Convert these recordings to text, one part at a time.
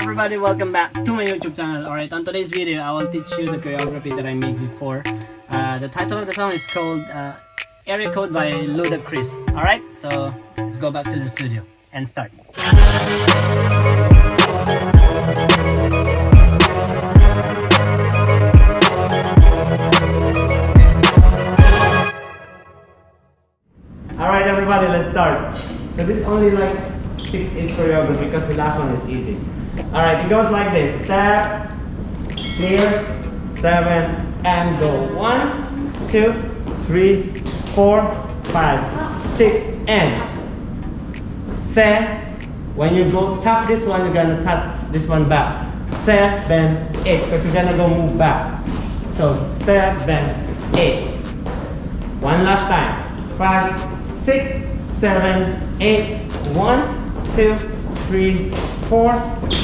everybody? Welcome back to my YouTube channel. Alright, on today's video, I will teach you the choreography that I made before. The title of the song is called Area Code by Ludacris. Alright, so let's go back to the studio and start. Alright everybody, let's start. So this is only like 6-8 choreography because the last one is easy. Alright, it goes like this. Step, clear, 7, and go. 1, 2, 3, 4, 5, 6, and set. When you go tap this one, you're gonna touch this one back. 7, 8, because you're gonna go move back. So 7, 8. One last time. 5, 6, 7, 8. 1, 2, 3, 4,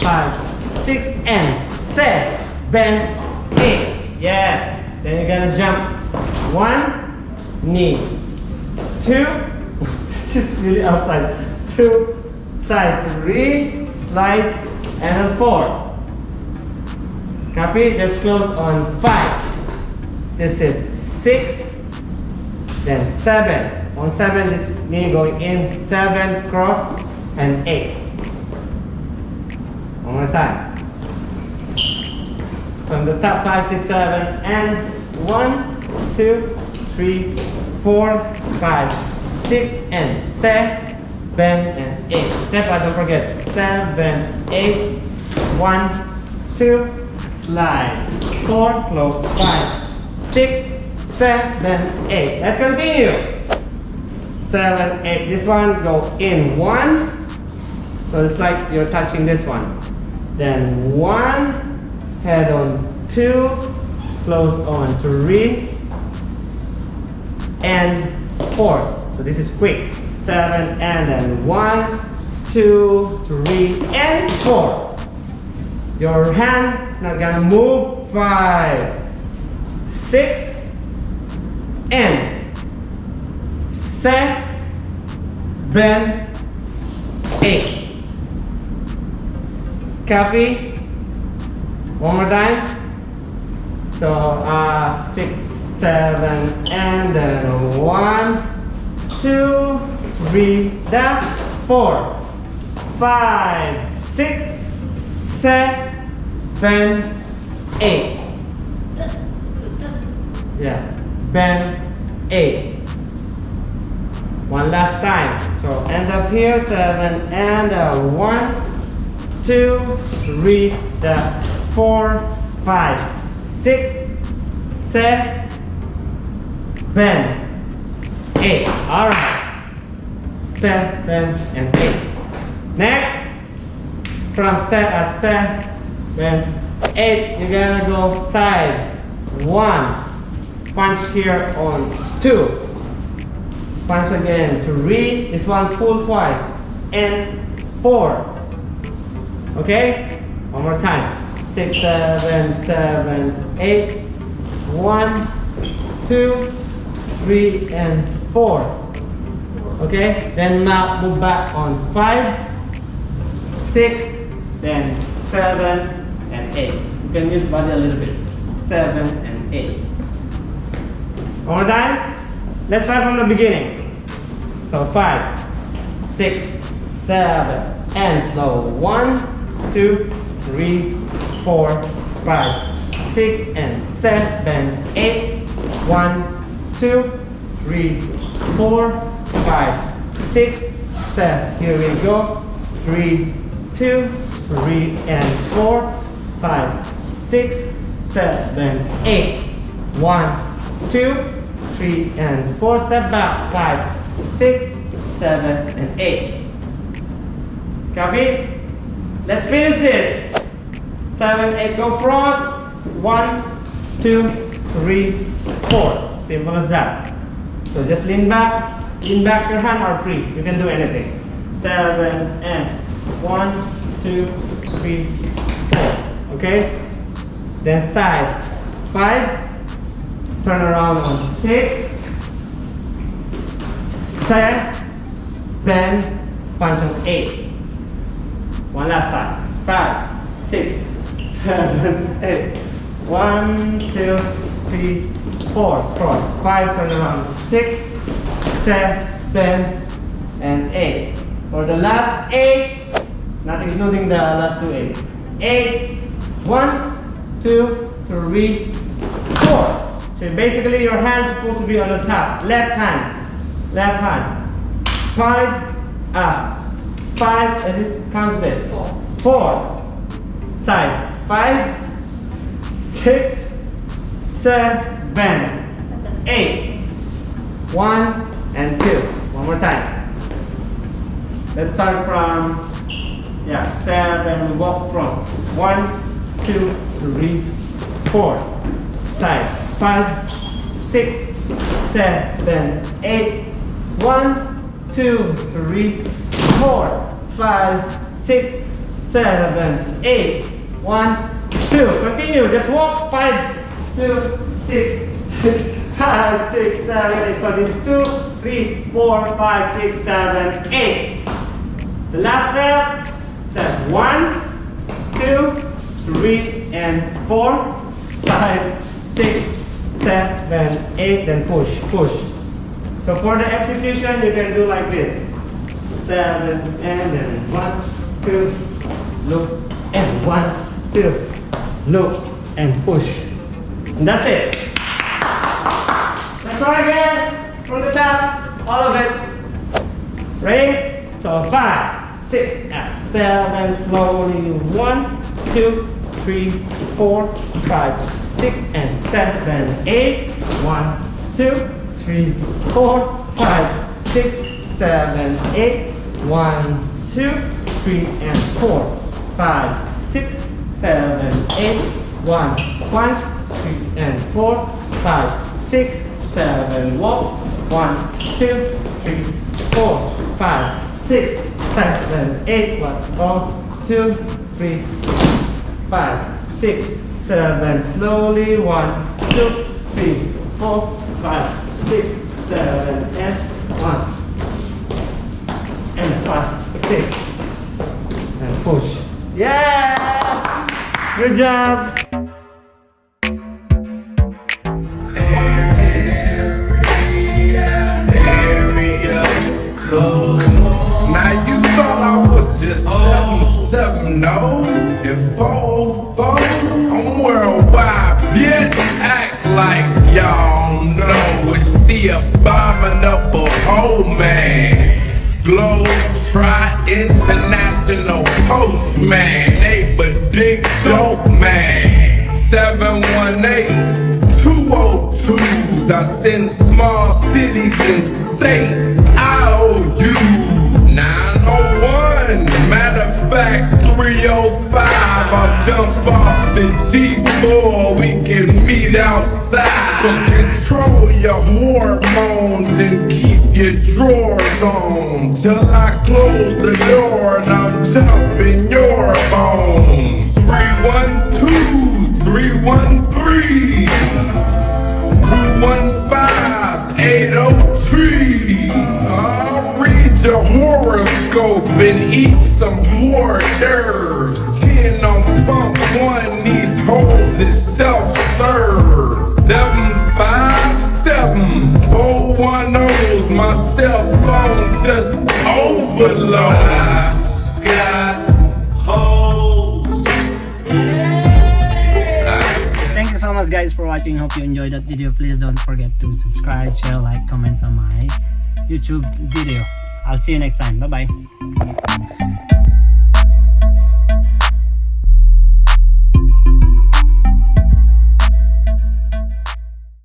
5, 6, and 7, 8. Yes. Then you're gonna jump 1, knee, 2, just really outside, 2, side, 3, slide, and then 4. Copy? That's closed on 5. This is 6, then 7. On 7, this knee going in, 7, cross, and 8. One more time. From the top, 5, 6, 7, and 1, 2, 3, 4, 5, 6, and 7, and 8. Step out, don't forget. 7, 8, 1, 2, slide, 4, close, 5, 6, 7, 8. Let's continue. 7, 8. This one go in 1. So it's like you're touching this one. Then 1, head on 2, closed on 3, and 4. So this is quick. 7, and then 1, 2, 3, and 4. Your hand is not gonna move. 5, 6, and 7, 8. Copy? One more time. So 6, 7, and then 1, 2, 3, down, 4, 5, 6, 7, 8. Yeah, bend 8. One last time. So end up here, 7, and 1, 2, 3, 4, 5, 6, 7, 8. All right. 7 and 8. Next, from 7, 8, you're gonna go side 1. Punch here on 2. Punch again, 3, this one pull twice, and 4. Okay? One more time. 6, 7, 8. 1, 2, 3, and 4. Okay? Then now move back on 5, 6, then 7, and 8. You can use body a little bit. 7 and 8. One more time. Let's start from the beginning. So 5, 6, 7, and slow. 1, 2, 3, 4, 5, 6, and 7, 8. 1, 2, 3, 4, 5, 6, 7. Here we go. 3, 2, 3, and 4, 5, 6, 7, 8. 1, 2, 3, and 4. Step back. 5, 6, 7, and 8. Copy? Let's finish this. 7, 8, go front. 1, 2, 3, 4. Simple as that. So just lean back your hand or free. You can do anything. 7 and 1, 2, 3, 4. Okay? Then side 5. Turn around on 6. 7. Punch on 8. One last time. 5, 6, 7, 8. 1, 2, 3, 4. Cross. 5, turn around. 6, 7, and 8. For the last 8, not including the last 2 8. 8, 1, 2, 3, 4. So basically your hand's supposed to be on the top. Left hand. 5, 5, and this counts this. 4. Side. 5, 6, 7, 8. 1 and 2. One more time. Let's start from 7. We walk from 1, 2, 3, 4. Side. 5, 6, 7, 8. 1, 2, 3, 4, 5, 6, 7, 8. 1, 2. Continue. Just walk. 5, 2, 6, 5, 6, 7, 8. So this is 2, 3, 4, 5, 6, 7, 8. The last step 1, 2, 3, and 4, 5, 6, 7, 8. Then push. So for the execution, you can do like this. 7, and then 1, 2, look, and 1, 2, look, and push. And that's it. Let's try again from the top, all of it. Ready? So 5, 6, and 7, slowly. 1, 2, 3, 4, 5, 6, and 7, 8. 1, 2, 3, 4, 5, 6, 7, 8. 1, 2, 3, and 4, 5, 6, 7, 8. 1, 3, and 4, 5, 6, 7. Walk. 1, 2, 3, 4, 5, 6, 7, 8. 1, 2, 3, 5, 6, 7. Slowly. 1, 2, 3, 4, 5, 6, 7, and 1, and 5, 6, and push. Yeah! Good job! Now you thought I was just 7-7, no, and 4-4. I'm worldwide, yet act like y'all know it's the abominable old man. Globe-Trot International Postman, neighbor dick dope man. 718s, 202s, I send small cities and states. I owe you 901, matter of fact 305. I'll jump off the G4, we can meet outside. So control your hormones and keep your drawers on till I close the door and I'm jumping your bones. 312, 313, 215, 803. I'll read your horoscope and eat some hors d'oeuvres. 10 on pump 1, these hoes is self-serve. 757 410's my cell phone just overload. Got hoes. Thank you so much guys for watching. Hope you enjoyed that video. Please don't forget to subscribe, share, like, comments on my YouTube video. I'll see you next time. Bye bye.